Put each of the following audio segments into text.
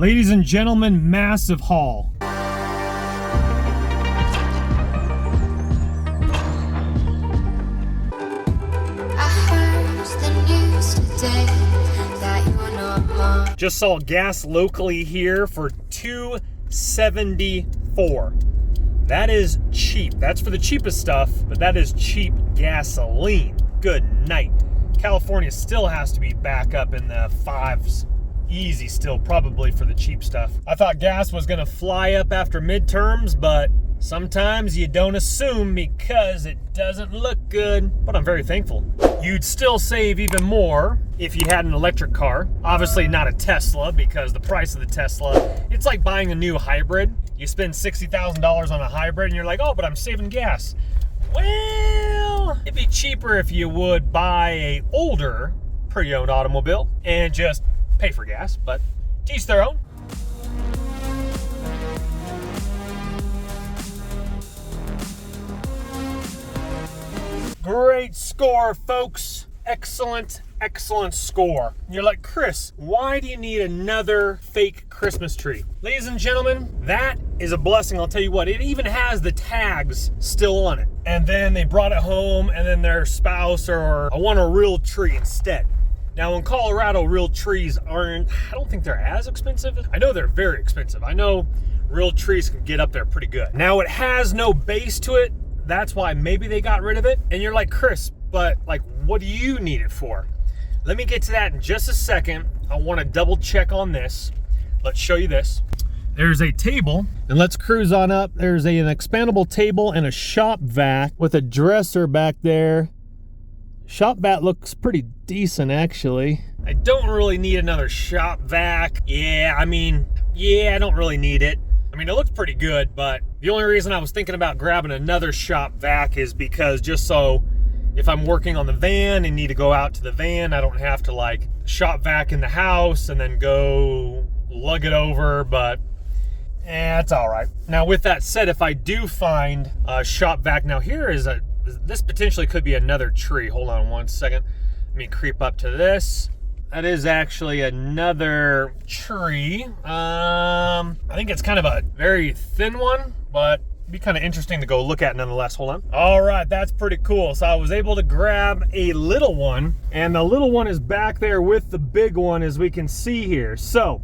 Ladies and gentlemen, massive haul. Just saw gas locally here for $2.74. That is cheap. That's for the cheapest stuff, but that is cheap gasoline. Good night. California still has to be back up in the fives. Easy still, probably, for the cheap stuff. I thought gas was gonna fly up after midterms, but sometimes you don't assume because it doesn't look good. But I'm very thankful. You'd still save even more if you had an electric car. Obviously not a Tesla, because the price of the Tesla, it's like buying a new hybrid. You spend $60,000 on a hybrid and you're like, oh, but I'm saving gas. Well, it'd be cheaper if you would buy a older pre-owned automobile and just pay for gas, but to each their own. Great score, folks. Excellent, excellent score. You're like, Chris, why do you need another fake Christmas tree? Ladies and gentlemen, that is a blessing. I'll tell you what, it even has the tags still on it. And then they brought it home, and then their spouse or I want a real tree instead. Now in Colorado, real trees aren't, I don't think they're as expensive. I know they're very expensive. I know real trees can get up there pretty good. Now it has no base to it. That's why maybe they got rid of it. And you're like, Chris, but like, what do you need it for? Let me get to that in just a second. I want to double check on this. Let's show you this. There's a table, and let's cruise on up. There's an expandable table and a shop vac with a dresser back there. Shop vac looks pretty decent, actually. I don't really need another shop vac. Yeah, I don't really need it. I mean, it looks pretty good, but the only reason I was thinking about grabbing another shop vac is because just so if I'm working on the van and need to go out to the van, I don't have to like shop vac in the house and then go lug it over, but it's all right. Now, with that said, if I do find a shop vac, now this potentially could be another tree. Hold on one second. Let me creep up to this. That is actually another tree. I think it's kind of a very thin one, but it'd be kind of interesting to go look at nonetheless. Hold on. All right, that's pretty cool. So I was able to grab a little one, and the little one is back there with the big one, as we can see here. So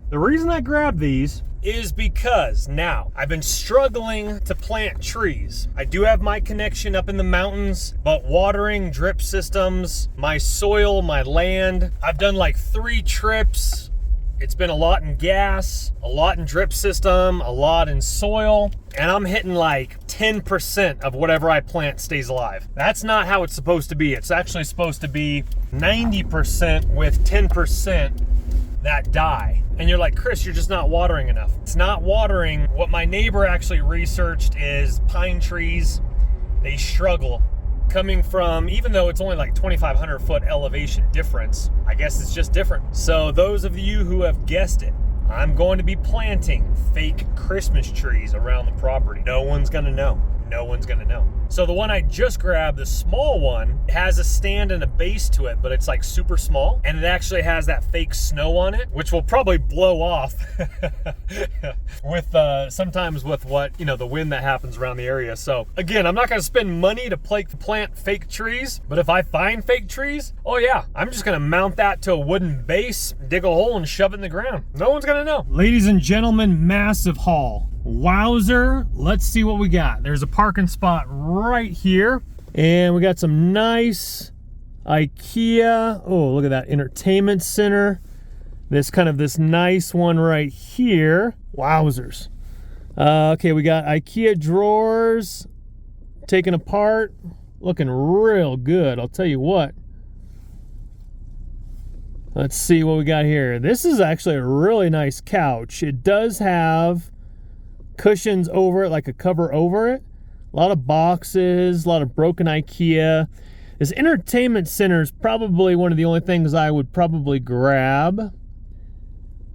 the reason I grabbed these is because now I've been struggling to plant trees. I do have my connection up in the mountains, but watering, drip systems, my soil, my land, I've done like 3 trips. It's been a lot in gas, a lot in drip system, a lot in soil, and I'm hitting like 10% of whatever I plant stays alive. That's not how it's supposed to be. It's actually supposed to be 90% with 10% that die. And you're like, Chris, you're just not watering enough. It's not watering. What my neighbor actually researched is pine trees, they struggle coming from, even though it's only like 2,500 foot elevation difference, I guess it's just different. So those of you who have guessed it, I'm going to be planting fake Christmas trees around the property. No one's gonna know. No one's gonna know. So the one I just grabbed, the small one, has a stand and a base to it, but it's like super small, and it actually has that fake snow on it, which will probably blow off with sometimes with what, the wind that happens around the area. So again, I'm not gonna spend money to plant fake trees, but if I find fake trees, oh yeah, I'm just gonna mount that to a wooden base, dig a hole and shove it in the ground. No one's gonna know. Ladies and gentlemen, massive haul. Wowzer, let's see what we got. There's a parking spot right here, and we got some nice IKEA. Oh, look at that entertainment center. This nice one right here. Wowzers. Okay, we got IKEA drawers taken apart, looking real good. I'll tell you what. Let's see what we got here. This is actually a really nice couch. It does have cushions over it, like a cover over it. A lot of boxes, a lot of broken IKEA. This entertainment center is probably one of the only things I would probably grab.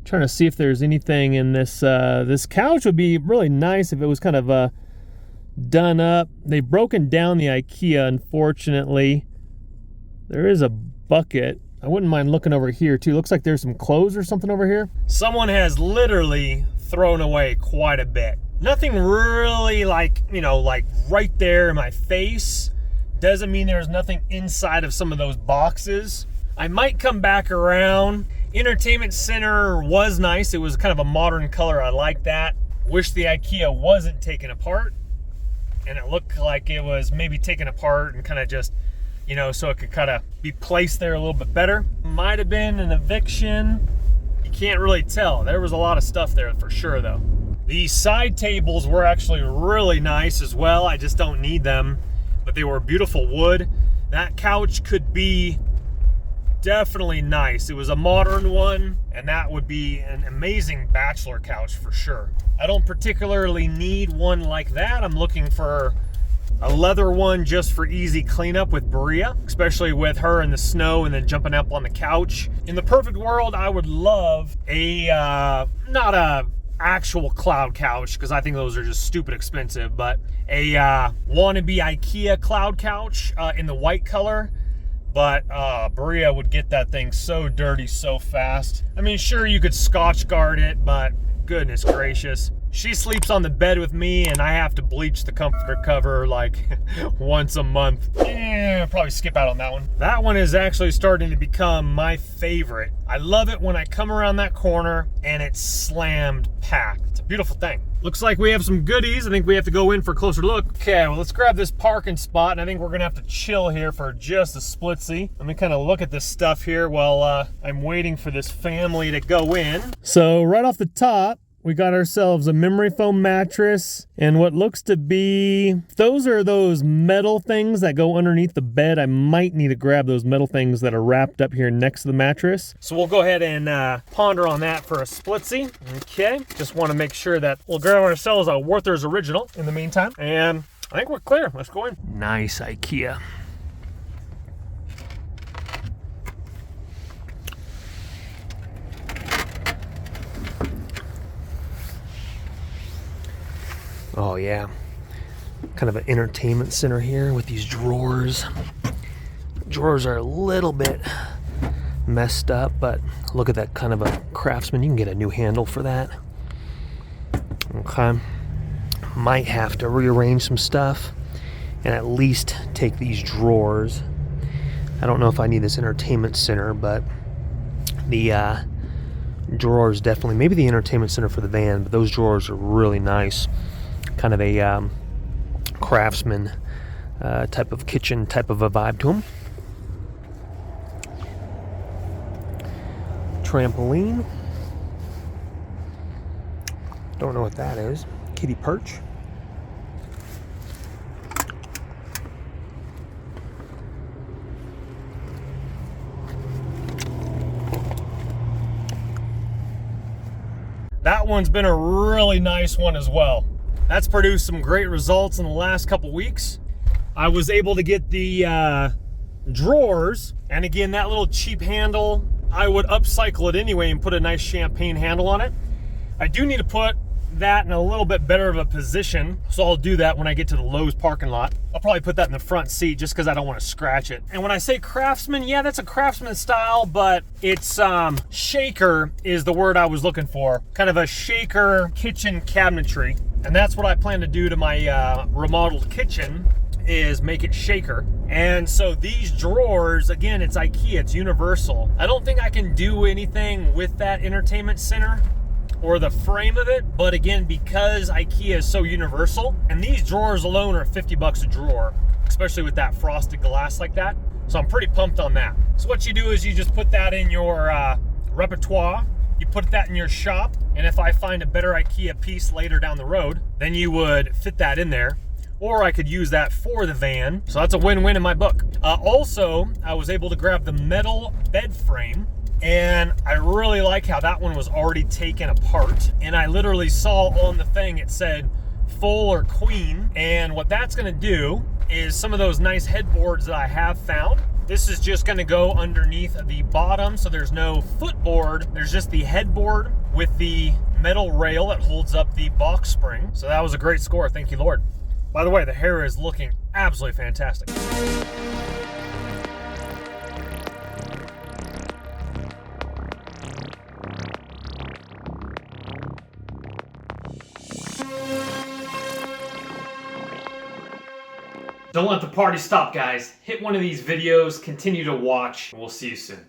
Trying to see if there's anything in this. This couch would be really nice if it was kind of done up. They've broken down the IKEA, unfortunately. There is a bucket. I wouldn't mind looking over here too. Looks like there's some clothes or something over here. Someone has literally thrown away quite a bit. Nothing really like, you know, like right there in my face. Doesn't mean there's nothing inside of some of those boxes. I might come back around. Entertainment center was nice. It was kind of a modern color. I like that. Wish the IKEA wasn't taken apart. And it looked like it was maybe taken apart and kind of just, you know, so it could kind of be placed there a little bit better. Might have been an eviction. You can't really tell. There was a lot of stuff there for sure though. These side tables were actually really nice as well. I just don't need them, but they were beautiful wood. That couch could be definitely nice. It was a modern one, and that would be an amazing bachelor couch for sure. I don't particularly need one like that. I'm looking for a leather one just for easy cleanup with Berea, especially with her in the snow and then jumping up on the couch. In the perfect world, I would love a, not a actual cloud couch, because I think those are just stupid expensive, but a wannabe IKEA cloud couch in the white color. But Berea would get that thing so dirty so fast. I mean, sure, you could Scotch guard it, but goodness gracious. She sleeps on the bed with me, and I have to bleach the comforter cover like once a month. Probably skip out on that one. That one is actually starting to become my favorite. I love it when I come around that corner and it's slammed packed. It's a beautiful thing. Looks like we have some goodies. I think we have to go in for a closer look. Okay, well, let's grab this parking spot, and I think we're gonna have to chill here for just a splitsy. Let me kind of look at this stuff here while I'm waiting for this family to go in. So right off the top, we got ourselves a memory foam mattress and what looks to be, those are those metal things that go underneath the bed. I might need to grab those metal things that are wrapped up here next to the mattress. So we'll go ahead and ponder on that for a splitsy. Okay, just want to make sure that we'll grab ourselves a Werther's Original in the meantime. And I think we're clear. Let's go in. Nice IKEA. Oh yeah, kind of an entertainment center here with these drawers. Drawers are a little bit messed up, but look at that, kind of a Craftsman. You can get a new handle for that. Okay, might have to rearrange some stuff and at least take these drawers. I don't know if I need this entertainment center, but the drawers definitely, maybe the entertainment center for the van, but those drawers are really nice. Kind of a Craftsman type of kitchen type of a vibe to them. Trampoline. Don't know what that is. Kitty perch. That one's been a really nice one as well. That's produced some great results in the last couple weeks. I was able to get the drawers, and again, that little cheap handle, I would upcycle it anyway and put a nice champagne handle on it. I do need to put that in a little bit better of a position, so I'll do that when I get to the Lowe's parking lot. I'll probably put that in the front seat just because I don't want to scratch it. And when I say Craftsman, yeah, that's a Craftsman style, but it's shaker is the word I was looking for. Kind of a shaker kitchen cabinetry. And that's what I plan to do to my remodeled kitchen, is make it shaker. And so these drawers, again, it's IKEA, it's universal. I don't think I can do anything with that entertainment center or the frame of it, but again, because IKEA is so universal, and these drawers alone are 50 bucks a drawer, especially with that frosted glass like that. So I'm pretty pumped on that. So what you do is you just put that in your repertoire, you put that in your shop, and if I find a better IKEA piece later down the road, then you would fit that in there. Or I could use that for the van. So that's a win-win in my book. Also, I was able to grab the metal bed frame, and I really like how that one was already taken apart. And I literally saw on the thing, it said full or queen. And what that's gonna do is some of those nice headboards that I have found, this is just gonna go underneath the bottom, so there's no footboard, there's just the headboard with the metal rail that holds up the box spring. So that was a great score, thank you, Lord. By the way, the hair is looking absolutely fantastic. Don't let the party stop, guys. Hit one of these videos, continue to watch, and we'll see you soon.